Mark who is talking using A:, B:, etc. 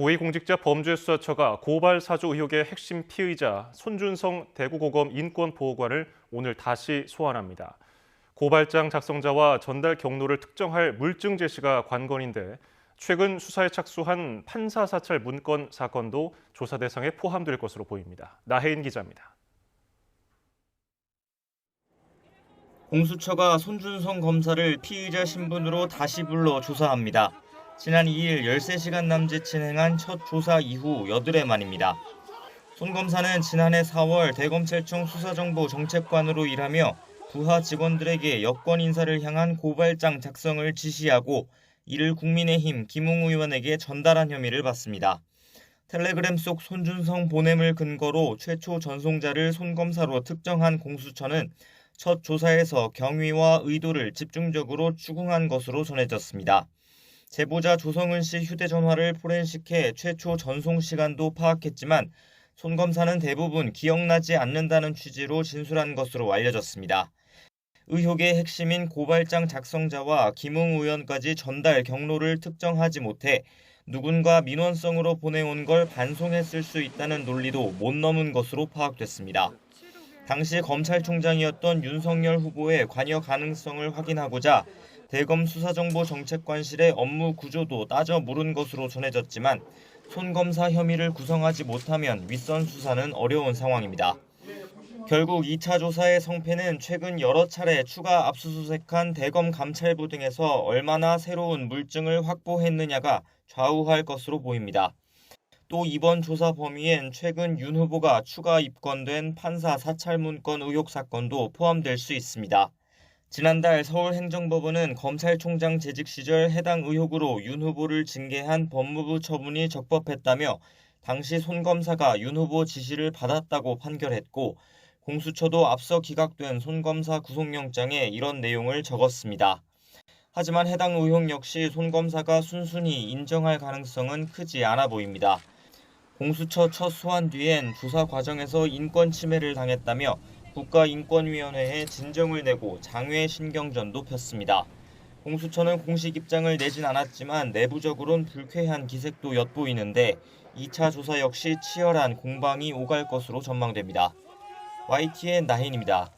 A: 고위공직자 범죄수사처가 고발 사주 의혹의 핵심 피의자 손준성 대구고검 인권보호관을 오늘 다시 소환합니다. 고발장 작성자와 전달 경로를 특정할 물증 제시가 관건인데 최근 수사에 착수한 판사 사찰 문건 사건도 조사 대상에 포함될 것으로 보입니다. 나혜인 기자입니다.
B: 공수처가 손준성 검사를 피의자 신분으로 다시 불러 조사합니다. 지난 2일 13시간 남짓 진행한 첫 조사 이후 8회 만입니다. 손 검사는 지난해 4월 대검찰청 수사정보 정책관으로 일하며 부하 직원들에게 여권 인사를 향한 고발장 작성을 지시하고 이를 국민의힘 김웅 의원에게 전달한 혐의를 받습니다. 텔레그램 속 손준성 보냄을 근거로 최초 전송자를 손 검사로 특정한 공수처는 첫 조사에서 경위와 의도를 집중적으로 추궁한 것으로 전해졌습니다. 제보자 조성은 씨 휴대전화를 포렌식해 최초 전송 시간도 파악했지만 손 검사는 대부분 기억나지 않는다는 취지로 진술한 것으로 알려졌습니다. 의혹의 핵심인 고발장 작성자와 김웅 의원까지 전달 경로를 특정하지 못해 누군가 민원성으로 보내온 걸 반송했을 수 있다는 논리도 못 넘은 것으로 파악됐습니다. 당시 검찰총장이었던 윤석열 후보의 관여 가능성을 확인하고자 대검 수사정보정책관실의 업무 구조도 따져 물은 것으로 전해졌지만 손 검사 혐의를 구성하지 못하면 윗선 수사는 어려운 상황입니다. 결국 2차 조사의 성패는 최근 여러 차례 추가 압수수색한 대검 감찰부 등에서 얼마나 새로운 물증을 확보했느냐가 좌우할 것으로 보입니다. 또 이번 조사 범위엔 최근 윤 후보가 추가 입건된 판사 사찰 문건 의혹 사건도 포함될 수 있습니다. 지난달 서울행정법원은 검찰총장 재직 시절 해당 의혹으로 윤 후보를 징계한 법무부 처분이 적법했다며 당시 손 검사가 윤 후보 지시를 받았다고 판결했고 공수처도 앞서 기각된 손 검사 구속영장에 이런 내용을 적었습니다. 하지만 해당 의혹 역시 손 검사가 순순히 인정할 가능성은 크지 않아 보입니다. 공수처 첫 소환 뒤엔 조사 과정에서 인권 침해를 당했다며 국가인권위원회에 진정을 내고 장외 신경전도 폈습니다. 공수처는 공식 입장을 내진 않았지만 내부적으론 불쾌한 기색도 엿보이는데 2차 조사 역시 치열한 공방이 오갈 것으로 전망됩니다. YTN 나혜인입니다.